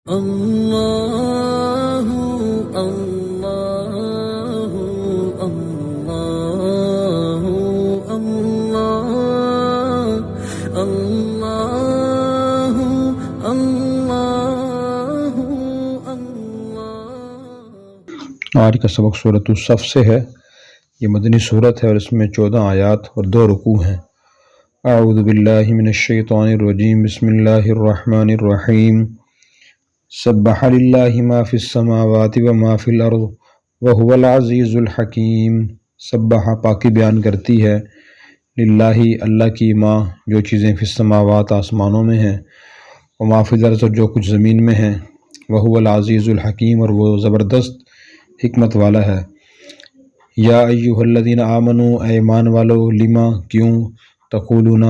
اللہ اللہ اللہ اللہ اللہ اللہ اللہ۔ آج کا سبق سورۃ الصف سے ہے۔ یہ مدنی صورت ہے اور اس میں 14 آیات اور 2 رکوع ہیں۔ اعوذ باللہ من الشیطان الرجیم، بسم اللہ الرحمن الرحیم۔ سبح للہ ما فی السماوات وما فی الارض وہو العزیز الحکیم۔ سبح پاکی بیان کرتی ہے، للہ اللہ کی، ما جو چیزیں فی السماوات آسمانوں میں ہیں، وما فی الارض جو کچھ زمین میں ہیں، وہو العزیز الحکیم اور وہ زبردست حکمت والا ہے۔ یا ایھا الذین آمنوا اے ایمان والو، لما کیوں، تقولون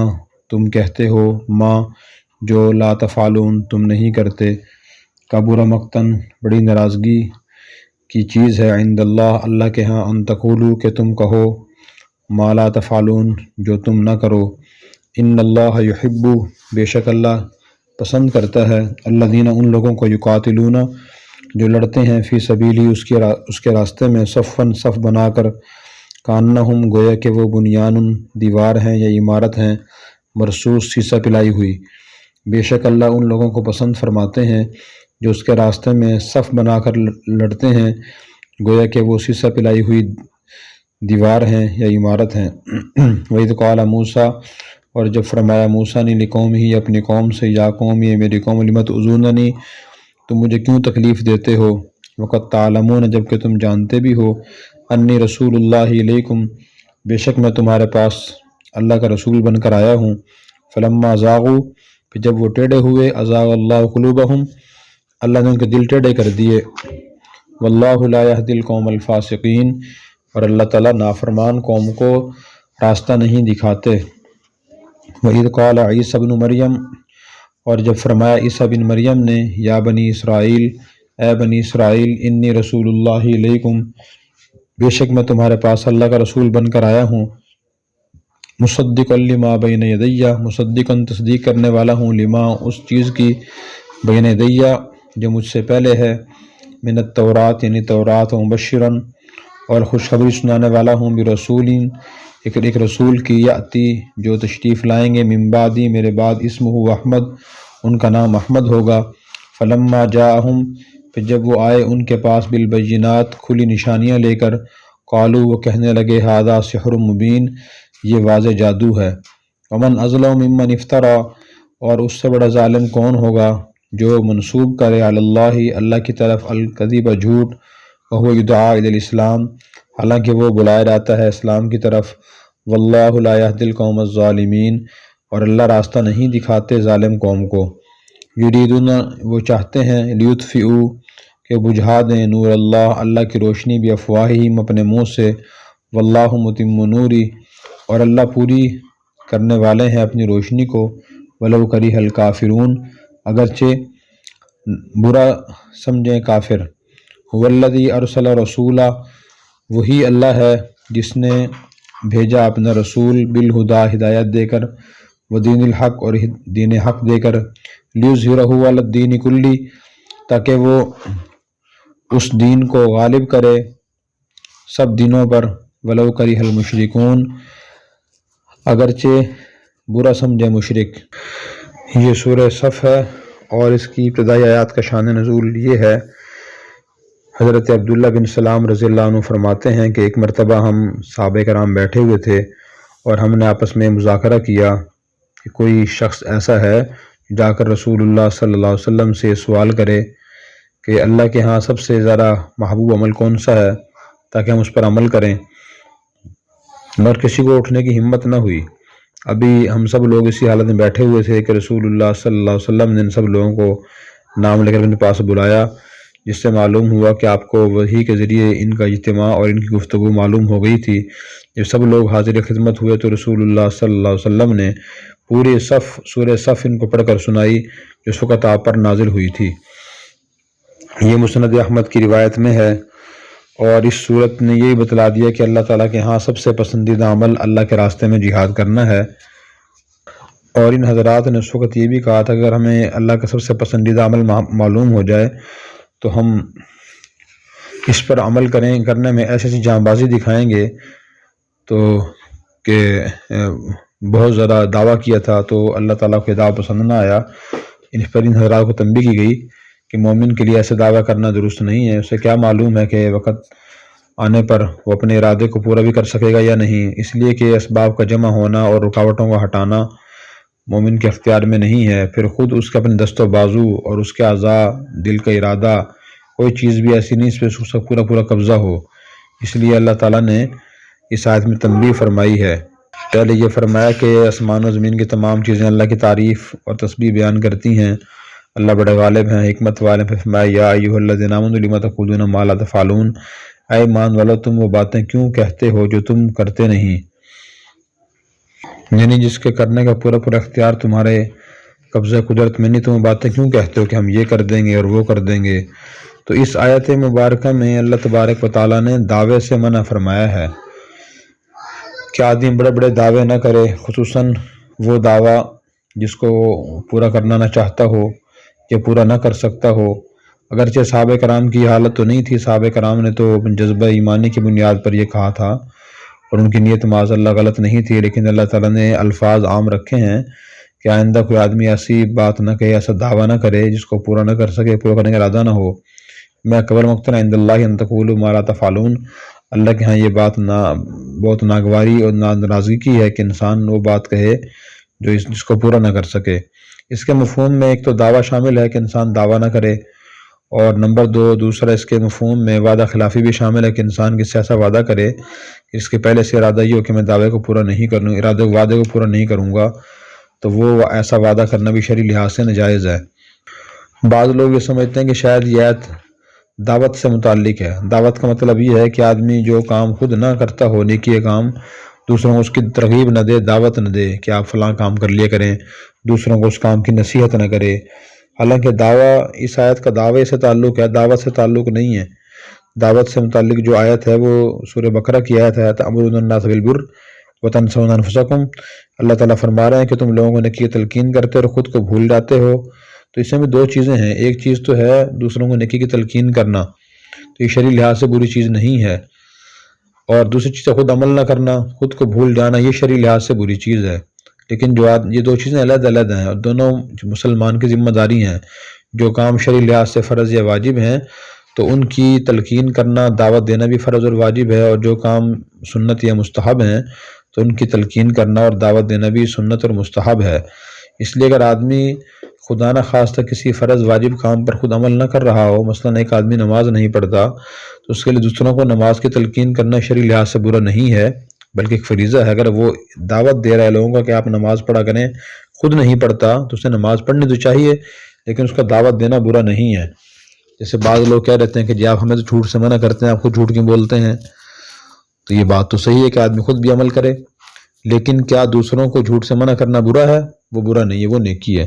تم کہتے ہو، ما جو، لا تفعلون تم نہیں کرتے، کبر مقتن بڑی ناراضگی کی چیز ہے، عند اللہ اللہ کے ہاں، ان تقولوا کہ تم کہو، ما لا تفعلون جو تم نہ کرو، ان اللہ یحب بے شک اللہ پسند کرتا ہے، الذین ان لوگوں کو، یقاتلون جو لڑتے ہیں، فی سبیلی اس کے راستے میں، صفاً صف بنا کر، کانہم گویا کہ وہ بنیان دیوار ہیں یا عمارت ہیں، مرصوص سیسہ پلائی ہوئی، بے شک اللہ ان لوگوں کو پسند فرماتے ہیں جو اس کے راستے میں صف بنا کر لڑتے ہیں، گویا کہ وہ سیسہ پلائی ہوئی دیوار ہیں یا عمارت ہیں۔ وَإِذْ قَالَ مُوسیٰ اور جب فرمایا موسیٰ نے، لِقَوْمِهِ اپنی قوم سے، یا قوم یہ میری قوم، لِمَ تُؤْذُونَنِی تم مجھے کیوں تکلیف دیتے ہو، وَقَدْ تَعْلَمُونَ جبکہ تم جانتے بھی ہو، انی رسول اللہ علیکم بے شک میں تمہارے پاس اللہ کا رسول بن کر آیا ہوں، فلما زاغوا پھر جب وہ ٹیڑے ہوئے، ازاغ اللہ قلوبہم اللہ نے ان کے دل ٹیڑے کر دیے، واللہ لا یہدی القوم الفاسقین اور اللہ تعالیٰ نافرمان قوم کو راستہ نہیں دکھاتے۔ وَإِذْ قَالَ عِیسیٰ ابن مریم اور جب فرمایا عیسیٰ بن مریم نے، یا بنی اسرائیل اے بنی اسرائیل، انی رسول اللہ علیکم بے شک میں تمہارے پاس اللہ کا رسول بن کر آیا ہوں، مصدقا لما بین یدی مصدقا تصدیق کرنے والا ہوں، لما اس چیز کی، بین یدی جو مجھ سے پہلے ہے، من التورات یعنی تورات، و مبشرا اور خوشخبری سنانے والا ہوں، برسول ایک رسول کی، یاتی جو تشریف لائیں گے، من بعدی میرے بعد، اسمہ احمد ان کا نام احمد ہوگا، فلما جاءہم پھر جب وہ آئے ان کے پاس، بالبینات کھلی نشانیاں لے کر، قالوا وہ کہنے لگے، ھذا سحر مبین یہ واضح جادو ہے، ومن اظلم ممن افترا اور اس سے بڑا ظالم کون ہوگا جو منسوب کرے، علی اللہ اللہ کی طرف، الکذب جھوٹ، وہو یدعا الی الاسلام حالانکہ وہ بلایا جاتا ہے اسلام کی طرف، واللہ لا یہدی القوم الظالمین اور اللہ راستہ نہیں دکھاتے ظالم قوم کو، یریدون وہ چاہتے ہیں، لیطفئوا کہ بجھا دیں، نور اللہ اللہ کی روشنی، بافواہہم اپنے منہ سے، واللہ متم نوری اور اللہ پوری کرنے والے ہیں اپنی روشنی کو، ولو کرہ الکافرون اگرچہ برا سمجھیں کافر، هو الذی ارسل رسولا وہی اللہ ہے جس نے بھیجا اپنا رسول، بالہدا ہدایت دے کر، ودین الحق اور دین حق دے کر، لیظہرہ علی الدین کلی تاکہ وہ اس دین کو غالب کرے سب دینوں پر، ولو کرہ المشرکون اگرچہ برا سمجھے مشرک۔ یہ سورہ صف ہے اور اس کی ابتدائی آیات کا شان نزول یہ ہے، حضرت عبداللہ بن سلام رضی اللہ عنہ فرماتے ہیں کہ ایک مرتبہ ہم صحابہ کرام بیٹھے ہوئے تھے اور ہم نے آپس میں مذاکرہ کیا کہ کوئی شخص ایسا ہے جا کر رسول اللہ صلی اللہ علیہ وسلم سے سوال کرے کہ اللہ کے ہاں سب سے زیادہ محبوب عمل کون سا ہے تاکہ ہم اس پر عمل کریں، اور کسی کو اٹھنے کی ہمت نہ ہوئی۔ ابھی ہم سب لوگ اسی حالت میں بیٹھے ہوئے تھے کہ رسول اللہ صلی اللہ علیہ وسلم نے ان سب لوگوں کو نام لے کر اپنے پاس بلایا، جس سے معلوم ہوا کہ آپ کو وحی کے ذریعے ان کا اجتماع اور ان کی گفتگو معلوم ہو گئی تھی۔ جب سب لوگ حاضر خدمت ہوئے تو رسول اللہ صلی اللہ علیہ وسلم نے پوری سورہ صف ان کو پڑھ کر سنائی جو اس وقت آپ پر نازل ہوئی تھی۔ یہ مسند احمد کی روایت میں ہے، اور اس صورت نے یہی بتلا دیا کہ اللہ تعالیٰ کے ہاں سب سے پسندیدہ عمل اللہ کے راستے میں جہاد کرنا ہے۔ اور ان حضرات نے اس وقت یہ بھی کہا تھا کہ اگر ہمیں اللہ کا سب سے پسندیدہ عمل معلوم ہو جائے تو ہم اس پر عمل کرنے میں ایسی جاں بازی دکھائیں گے تو کہ بہت زیادہ دعویٰ کیا تھا تو اللہ تعالیٰ کو دعویٰ پسند نہ آیا۔ ان حضرات کو تنبیہ کی گئی کہ مومن کے لیے ایسے دعویٰ کرنا درست نہیں ہے، اسے کیا معلوم ہے کہ وقت آنے پر وہ اپنے ارادے کو پورا بھی کر سکے گا یا نہیں، اس لیے کہ اسباب کا جمع ہونا اور رکاوٹوں کو ہٹانا مومن کے اختیار میں نہیں ہے، پھر خود اس کے اپنے دست و بازو اور اس کے اعضاء، دل کا ارادہ، کوئی چیز بھی ایسی نہیں اس پہ اس کا پورا قبضہ ہو۔ اس لیے اللہ تعالیٰ نے اس آیت میں تنبیہ فرمائی ہے۔ پہلے یہ فرمایا کہ آسمان و زمین کی تمام چیزیں اللہ کی تعریف اور تسبیح بیان کرتی ہیں، اللہ بڑے غالب ہیں، حکمت والے ہیں۔ فرمایا یا ایھا الذین آمنوا لم تقولون ما لا تفعلون، اے ایمان والو تم وہ باتیں کیوں کہتے ہو جو تم کرتے نہیں، یعنی جس کے کرنے کا پورا اختیار تمہارے قبضہ قدرت میں نہیں، تم وہ باتیں کیوں کہتے ہو کہ ہم یہ کر دیں گے اور وہ کر دیں گے۔ تو اس آیت مبارکہ میں اللہ تبارک و تعالیٰ نے دعوے سے منع فرمایا ہے کہ آدمی بڑے دعوے نہ کرے، خصوصاً وہ دعویٰ جس کو پورا کرنا نہ چاہتا ہو یا پورا نہ کر سکتا ہو۔ اگرچہ صحابہ کرام کی حالت تو نہیں تھی، صحابہ کرام نے تو جذبہ ایمانی کی بنیاد پر یہ کہا تھا اور ان کی نیت معاذ اللہ غلط نہیں تھی، لیکن اللہ تعالیٰ نے الفاظ عام رکھے ہیں کہ آئندہ کوئی آدمی ایسی بات نہ کہے، ایسا دعویٰ نہ کرے جس کو پورا نہ کر سکے، پورا کرنے کا ارادہ نہ ہو۔ میں اکبر مقتا عند اللہ ان تقولوا ما لا تفعلون، اللہ کے ہاں یہ بات بہت ناگواری اور ناراضگی کی ہے کہ انسان وہ بات کہے جو جس کو پورا نہ کر سکے۔ اس کے مفہوم میں ایک تو دعویٰ شامل ہے کہ انسان دعویٰ نہ کرے، اور نمبر دوسرا اس کے مفہوم میں وعدہ خلافی بھی شامل ہے کہ انسان کسی ایسا وعدہ کرے کہ اس کے پہلے سے ارادہ یہ ہو کہ میں دعوے کو پورا نہیں کروں، وعدے کو پورا نہیں کروں گا، تو وہ ایسا وعدہ کرنا بھی شرعی لحاظ سے ناجائز ہے۔ بعض لوگ یہ سمجھتے ہیں کہ شاید یہ آیت دعوت سے متعلق ہے۔ دعوت کا مطلب یہ ہے کہ آدمی جو کام خود نہ کرتا ہو، نیکی کام، دوسروں کو اس کی ترغیب نہ دے، دعوت نہ دے کہ آپ فلاں کام کر لیا کریں، دوسروں کو اس کام کی نصیحت نہ کرے۔ حالانکہ دعویٰ، اس آیت کا دعوے سے تعلق ہے، دعوت سے تعلق نہیں ہے۔ دعوت سے متعلق جو آیت ہے وہ سورہ بقرہ کی آیت ہے، تأمرون الناس بالبر وتنسون انفسکم۔ اللہ تعالیٰ فرما رہے ہیں کہ تم لوگوں کو نیکی کی تلقین کرتے اور خود کو بھول جاتے ہو۔ تو اس میں دو چیزیں ہیں، ایک چیز تو ہے دوسروں کو نیکی کی تلقین کرنا، تو یہ شرعی لحاظ سے بری چیز نہیں ہے، اور دوسری چیز خود عمل نہ کرنا، خود کو بھول جانا، یہ شرعی لحاظ سے بری چیز ہے۔ لیکن یہ دو چیزیں علیحدہ ہیں اور دونوں مسلمان کی ذمہ داری ہیں۔ جو کام شرعی لحاظ سے فرض یا واجب ہیں تو ان کی تلقین کرنا، دعوت دینا بھی فرض اور واجب ہے، اور جو کام سنت یا مستحب ہیں تو ان کی تلقین کرنا اور دعوت دینا بھی سنت اور مستحب ہے۔ اس لیے اگر آدمی خدا نہ خواستہ کسی فرض واجب کام پر خود عمل نہ کر رہا ہو، مثلا ایک آدمی نماز نہیں پڑھتا تو اس کے لیے دوسروں کو نماز کی تلقین کرنا شرعی لحاظ سے برا نہیں ہے بلکہ ایک فریضہ ہے۔ اگر وہ دعوت دے رہا ہے لوگوں کا کہ آپ نماز پڑھا کریں، خود نہیں پڑھتا تو اسے نماز پڑھنی تو چاہیے، لیکن اس کا دعوت دینا برا نہیں ہے۔ جیسے بعض لوگ کہہ رہتے ہیں کہ جی آپ ہمیں تو جھوٹ سے منع کرتے ہیں، آپ خود جھوٹ کیوں بولتے ہیں؟ تو یہ بات تو صحیح ہے کہ آدمی خود بھی عمل کرے، لیکن کیا دوسروں کو جھوٹ سے منع کرنا برا ہے؟ وہ برا نہیں ہے، وہ نیکی ہے۔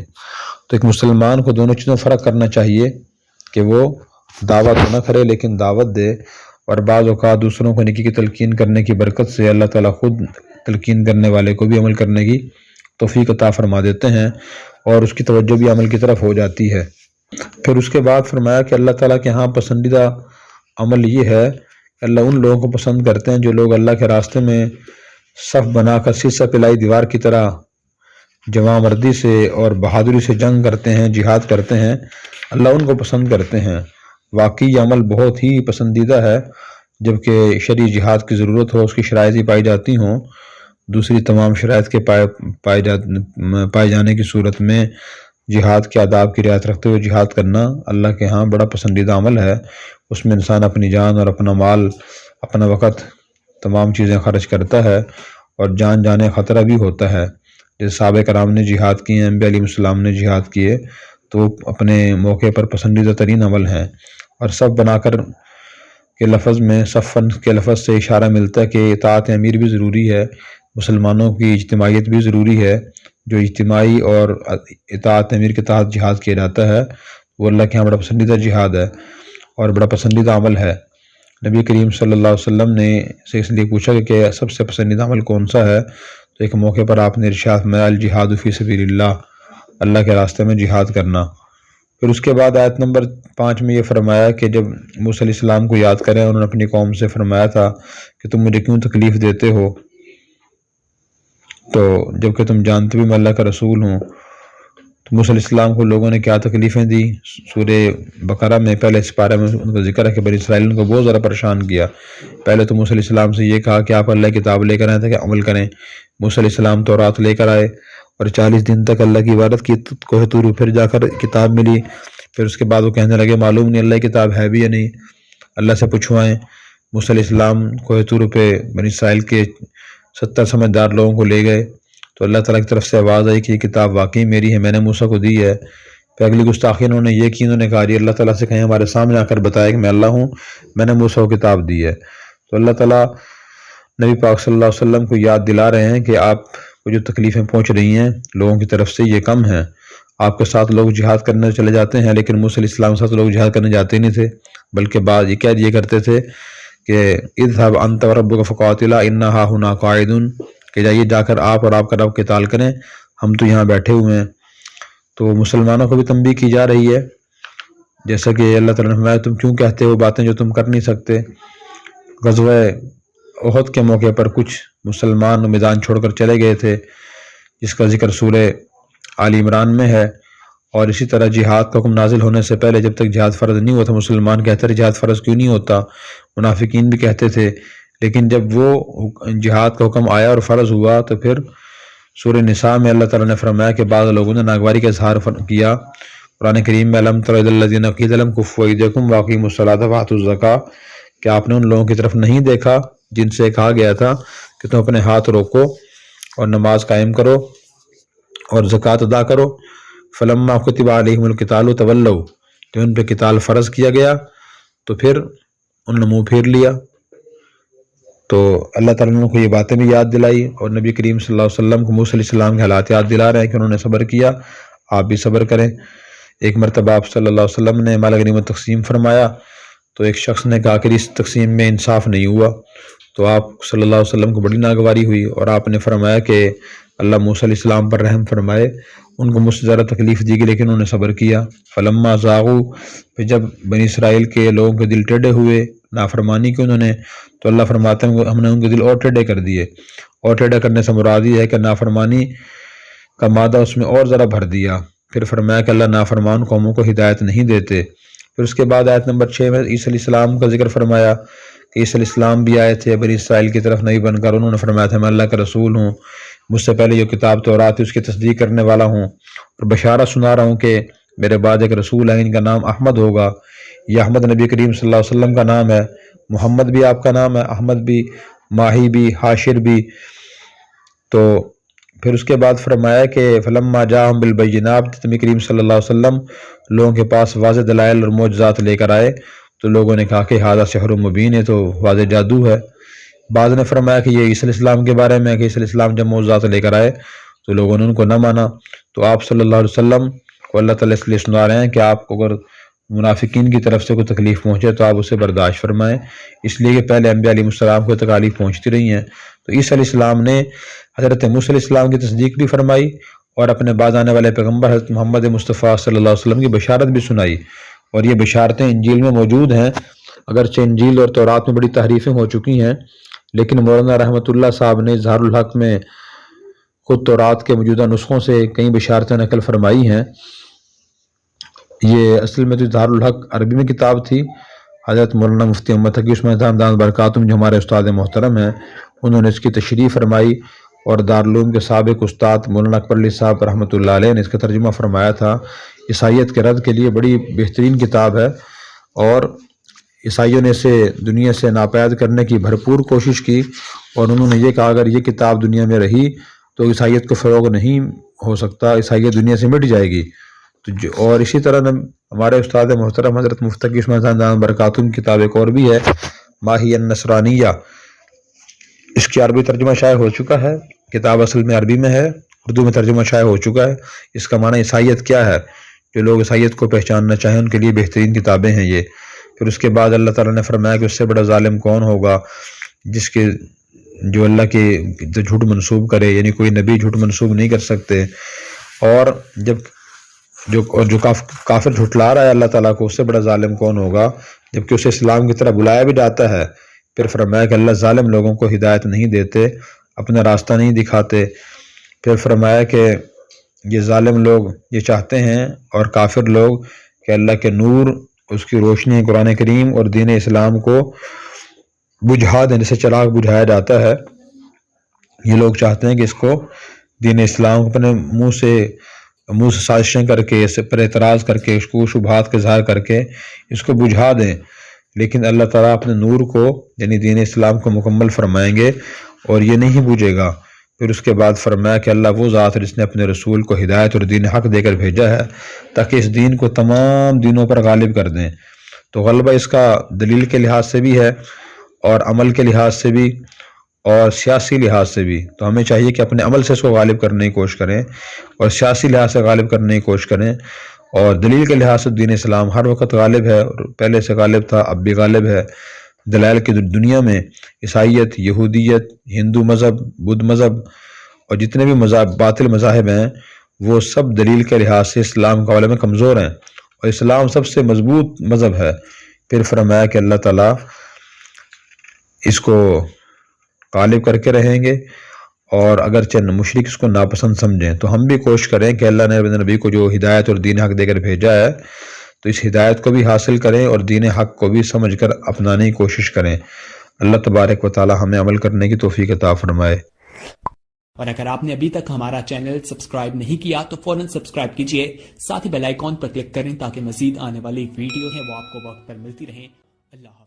تو ایک مسلمان کو دونوں چیزوں فرق کرنا چاہیے کہ وہ دعوت نہ کرے لیکن دعوت دے، اور بعض اوقات دوسروں کو نیکی کی تلقین کرنے کی برکت سے اللہ تعالیٰ خود تلقین کرنے والے کو بھی عمل کرنے کی توفیق عطا فرما دیتے ہیں اور اس کی توجہ بھی عمل کی طرف ہو جاتی ہے۔ پھر اس کے بعد فرمایا کہ اللہ تعالیٰ کے ہاں پسندیدہ عمل یہ ہے کہ اللہ ان لوگوں کو پسند کرتے ہیں جو لوگ اللہ کے راستے میں صف بنا کر سیسہ پلائی دیوار کی طرح جواں مردی سے اور بہادری سے جنگ کرتے ہیں، جہاد کرتے ہیں، اللہ ان کو پسند کرتے ہیں۔ واقعی یہ عمل بہت ہی پسندیدہ ہے، جبکہ شرعی جہاد کی ضرورت ہو، اس کی شرائط ہی پائی جاتی ہوں، دوسری تمام شرائط کے پائے جانے کی صورت میں جہاد کے آداب کی رعایت رکھتے ہوئے جہاد کرنا اللہ کے ہاں بڑا پسندیدہ عمل ہے۔ اس میں انسان اپنی جان اور اپنا مال، اپنا وقت، تمام چیزیں خرچ کرتا ہے اور جان جانے خطرہ بھی ہوتا ہے۔ جیسے صحابہ کرام نے جہاد کیے ہیں، انبیاء علیہ السلام نے جہاد کیے، تو اپنے موقع پر پسندیدہ ترین عمل ہیں۔ اور صف بنا کر کے لفظ میں، صفن کے لفظ سے اشارہ ملتا ہے کہ اطاعت امیر بھی ضروری ہے، مسلمانوں کی اجتماعیت بھی ضروری ہے۔ جو اجتماعی اور اطاعت امیر کے تحت جہاد کیا جاتا ہے وہ اللہ کے یہاں بڑا پسندیدہ جہاد ہے اور بڑا پسندیدہ عمل ہے۔ نبی کریم صلی اللہ علیہ وسلم نے سے اس لیے پوچھا کہ سب سے پسندیدہ عمل کون سا ہے، تو ایک موقع پر آپ نے ارشاد فرمایا الجہاد فی سبیل اللہ، اللہ کے راستے میں جہاد کرنا۔ پھر اس کے بعد آیت نمبر 5 میں یہ فرمایا کہ جب موسیٰ علیہ السلام کو یاد کریں، انہوں نے اپنی قوم سے فرمایا تھا کہ تم مجھے کیوں تکلیف دیتے ہو، تو جبکہ تم جانتے بھی میں اللہ کا رسول ہوں۔ تو موسیٰ علیہ السلام کو لوگوں نے کیا تکلیفیں دی؟ سورہ بقرہ میں پہلے اس پارے میں ان کا ذکر ہے کہ بنی اسرائیل ان کو بہت زیادہ پریشان کیا۔ پہلے تو موسیٰ علیہ السلام سے یہ کہا کہ آپ اللہ کی کتاب لے کر آئے تاکہ عمل کریں۔ موسیٰ علیہ السلام تورات لے کر آئے اور 40 دن تک اللہ کی عبادت کی کوہ طور، پھر جا کر کتاب ملی۔ پھر اس کے بعد وہ کہنے لگے معلوم نہیں اللہ کی کتاب ہے بھی یا نہیں، اللہ سے پوچھوائیں۔ موسیٰ علیہ السلام کوہ طور پہ بنی اسرائیل کے 70 سمجھدار لوگوں کو لے گئے، تو اللہ تعالیٰ کی طرف سے آواز آئی کہ یہ کتاب واقعی میری ہے، میں نے موسیٰ کو دی ہے۔ پھر اگلی گستاخی انہوں نے یہ کی، انہوں نے کہا اللہ تعالیٰ سے کہیں ہمارے سامنے آ کر بتائے کہ میں اللہ ہوں، میں نے موسیٰ کو کتاب دی ہے۔ تو اللہ تعالیٰ نبی پاک صلی اللہ علیہ وسلم کو یاد دلا رہے ہیں کہ آپ کو جو تکلیفیں پہنچ رہی ہیں لوگوں کی طرف سے یہ کم ہیں۔ آپ کے ساتھ لوگ جہاد کرنے چلے جاتے ہیں، لیکن موسیٰ علیہ السلام کے ساتھ لوگ جہاد کرنے جاتے نہیں تھے، بلکہ بعض یہ کہہ دیا کرتے تھے کہ اذهب انت وربك فقاتلا انا هاهنا قاعدون، کہ جائیے جا کر آپ اور آپ کا رب قتال کریں، ہم تو یہاں بیٹھے ہوئے ہیں۔ تو مسلمانوں کو بھی تنبیہ کی جا رہی ہے، جیسا کہ اللہ تعالیٰ نے فرمایا تم کیوں کہتے ہو باتیں جو تم کر نہیں سکتے۔ غزوہ احد کے موقع پر کچھ مسلمان میدان چھوڑ کر چلے گئے تھے، جس کا ذکر سورہ آل عمران میں ہے۔ اور اسی طرح جہاد کا حکم نازل ہونے سے پہلے جب تک جہاد فرض نہیں ہوا تھا، مسلمان کہتے رہے جہاد فرض کیوں نہیں ہوتا، منافقین بھی کہتے تھے، لیکن جب وہ جہاد کا حکم آیا اور فرض ہوا تو پھر سورہ نساء میں اللہ تعالیٰ نے فرمایا کہ بعض لوگوں نے ناگواری کا اظہار کیا۔ قرآن کریم میں الم تر الی الذین قیل لهم کفوا ایدیکم واقیموا الصلاۃ وآتوا الزکاۃ، کہ آپ نے ان لوگوں کی طرف نہیں دیکھا جن سے کہا گیا تھا کہ تم اپنے ہاتھ روکو اور نماز قائم کرو اور زکوٰۃ ادا کرو۔ فلما کتب علیہم القتال تولوا، جب ان پہ قتال فرض کیا گیا تو پھر انہوں نے منہ پھیر لیا۔ تو اللہ تعالیٰ نے ان کو یہ باتیں بھی یاد دلائی، اور نبی کریم صلی اللہ علیہ وسلم کو موسیٰ علیہ السلام کے حالات یاد دلا رہے ہیں کہ انہوں نے صبر کیا، آپ بھی صبر کریں۔ ایک مرتبہ آپ صلی اللہ علیہ وسلم نے مال غنیمت تقسیم فرمایا، تو ایک شخص نے کہا کہ اس تقسیم میں انصاف نہیں ہوا، تو آپ صلی اللہ علیہ وسلم کو بڑی ناگواری ہوئی، اور آپ نے فرمایا کہ اللہ موسیٰ علیہ السلام پر رحم فرمائے، ان کو مجھ سے زیادہ تکلیف دی گئی لیکن انہوں نے صبر کیا۔ فلما زاغوا، پھر جب بنی اسرائیل کے لوگوں کے دل ٹیڑھے ہوئے نافرمانی کی انہوں نے، تو اللہ فرماتے ہیں ہم نے ان کے دل اور ٹیڑھے کر دیے، اور ٹیڑھے کرنے سے مراد یہ ہے کہ نافرمانی کا مادہ اس میں اور ذرا بھر دیا۔ پھر فرمایا کہ اللہ نافرمان قوموں کو ہدایت نہیں دیتے۔ پھر اس کے بعد آیت نمبر 6 میں عیسیٰ علیہ السلام کا ذکر فرمایا کہ عیسیٰ علیہ السلام بھی آئے تھے بنی اسرائیل کی طرف نبی بن کر، انہوں نے فرمایا تھا میں اللہ کا رسول ہوں، مجھ سے پہلے جو کتاب تورات ہے اس کی تصدیق کرنے والا ہوں، اور بشارت سنا رہا ہوں کہ میرے بعد ایک رسول ہے، ان کا نام احمد ہوگا۔ یہ احمد نبی کریم صلی اللہ علیہ وسلم کا نام ہے، محمد بھی آپ کا نام ہے، احمد بھی، ماہی بھی، حاشر بھی۔ تو پھر اس کے بعد فرمایا کہ فلما جاءہم بالبینات، نبی کریم صلی اللہ علیہ وسلم لوگوں کے پاس واضح دلائل اور معجزات لے کر آئے، تو لوگوں نے کہا کہ ھذا سحر مبین، ہے تو واضح جادو ہے۔ بعض نے فرمایا کہ یہ عیسیٰ علیہ السلام کے بارے میں کہ عیسیٰ علیہ السلام جب معجزات لے کر آئے تو لوگوں نے ان کو نہ مانا، تو آپ صلی اللہ علیہ وسلم کو اللہ تعالیٰ اس لیے سنا رہے ہیں کہ آپ کو اگر منافقین کی طرف سے کوئی تکلیف پہنچے تو آپ اسے برداشت فرمائیں، اس لیے کہ پہلے انبیاء علیہ السلام کو تکالیف پہنچتی رہی ہیں۔ تو عیسیٰ علیہ السلام نے حضرت موسیٰ علیہ السلام کی تصدیق بھی فرمائی، اور اپنے بعد آنے والے پیغمبر حضرت محمد مصطفیٰ صلی اللہ علیہ وسلم کی بشارت بھی سنائی، اور یہ بشارتیں انجیل میں موجود ہیں، اگرچہ انجیل اور تورات میں بڑی تحریفیں ہو چکی ہیں، لیکن مولانا رحمۃ اللہ صاحب نے اظہار الحق میں خود تورات کے موجودہ نسخوں سے کئی بشارتیں نقل فرمائی ہیں۔ یہ اصل میں تو اظہار الحق عربی میں کتاب تھی، حضرت مولانا مفتی محمد تقی عثمان دامت برکاتہم جو ہمارے استاد محترم ہیں، انہوں نے اس کی تشریح فرمائی، اور دارالعلوم کے سابق استاد مولانا اکبر علی صاحب رحمۃ اللہ علیہ نے اس کا ترجمہ فرمایا تھا۔ عیسائیت کے رد کے لیے بڑی بہترین کتاب ہے، اور عیسائیوں نے اسے دنیا سے ناپید کرنے کی بھرپور کوشش کی، اور انہوں نے یہ کہا اگر یہ کتاب دنیا میں رہی تو عیسائیت کو فروغ نہیں ہو سکتا، عیسائیت دنیا سے مٹ جائے گی۔ اور اسی طرح ہمارے استاد محترم حضرت مفتی تقی عثمان دامت برکاتہم کی کتاب ایک اور بھی ہے ماہی النصرانیہ، اس کی عربی ترجمہ شائع ہو چکا ہے، کتاب اصل میں عربی میں ہے، اردو میں ترجمہ شائع ہو چکا ہے۔ اس کا معنی عیسائیت کیا ہے، جو لوگ عیسائیت کو پہچاننا چاہیں ان کے لیے بہترین کتابیں ہیں یہ۔ پھر اس کے بعد اللہ تعالیٰ نے فرمایا کہ اس سے بڑا ظالم کون ہوگا جس کے جو اللہ کے جھوٹ منسوب کرے، یعنی کوئی نبی جھوٹ منسوب نہیں کر سکتے، اور جو کافر جھٹلا رہا ہے اللہ تعالیٰ کو، اس سے بڑا ظالم کون ہوگا، جبکہ اسے اسلام کی طرح بلایا بھی جاتا ہے۔ پھر فرمایا کہ اللہ ظالم لوگوں کو ہدایت نہیں دیتے، اپنا راستہ نہیں دکھاتے۔ پھر فرمایا کہ یہ ظالم لوگ یہ چاہتے ہیں اور کافر لوگ کہ اللہ کے نور، اس کی روشنی قرآن کریم اور دین اسلام کو بجھا دیں، جسے چراغ بجھایا جاتا ہے۔ یہ لوگ چاہتے ہیں کہ اس کو دین اسلام کو اپنے منہ سے سازشیں کر کے، اس پر اعتراض کر کے، اس کو شبہات کے ظاہر کر کے اس کو بجھا دیں، لیکن اللہ تعالیٰ اپنے نور کو یعنی دین اسلام کو مکمل فرمائیں گے اور یہ نہیں بجھے گا۔ پھر اس کے بعد فرمایا کہ اللہ وہ ذات ہے جس نے اپنے رسول کو ہدایت اور دین حق دے کر بھیجا ہے تاکہ اس دین کو تمام دینوں پر غالب کر دیں۔ تو غلبہ اس کا دلیل کے لحاظ سے بھی ہے اور عمل کے لحاظ سے بھی اور سیاسی لحاظ سے بھی۔ تو ہمیں چاہیے کہ اپنے عمل سے اس کو غالب کرنے کی کوشش کریں اور سیاسی لحاظ سے غالب کرنے کی کوشش کریں، اور دلیل کے لحاظ سے دین اسلام ہر وقت غالب ہے، اور پہلے سے غالب تھا، اب بھی غالب ہے۔ دلائل کی دنیا میں عیسائیت، یہودیت، ہندو مذہب، بدھ مذہب اور جتنے بھی باطل مذاہب ہیں وہ سب دلیل کے لحاظ سے اسلام کے حوالے میں کمزور ہیں، اور اسلام سب سے مضبوط مذہب ہے۔ پھر فرمایا کہ اللہ تعالیٰ اس کو غالب کر کے رہیں گے، اور اگرچہ مشرک اس کو ناپسند سمجھیں تو ہم بھی کوشش کریں کہ اللہ نے اپنے نبی کو جو ہدایت اور دین حق دے کر بھیجا ہے تو اس ہدایت کو بھی حاصل کریں اور دین حق کو بھی سمجھ کر اپنانے کی کوشش کریں۔ اللہ تبارک و تعالی ہمیں عمل کرنے کی توفیق عطا فرمائے۔ اور اگر آپ نے ابھی تک ہمارا چینل سبسکرائب نہیں کیا تو فوراً سبسکرائب کیجئے، ساتھ ہی بیل آئیکن پر کلک کریں تاکہ مزید آنے والی ویڈیو ہے وہ آپ کو وقت پر ملتی رہیں۔ اللہ حافظ۔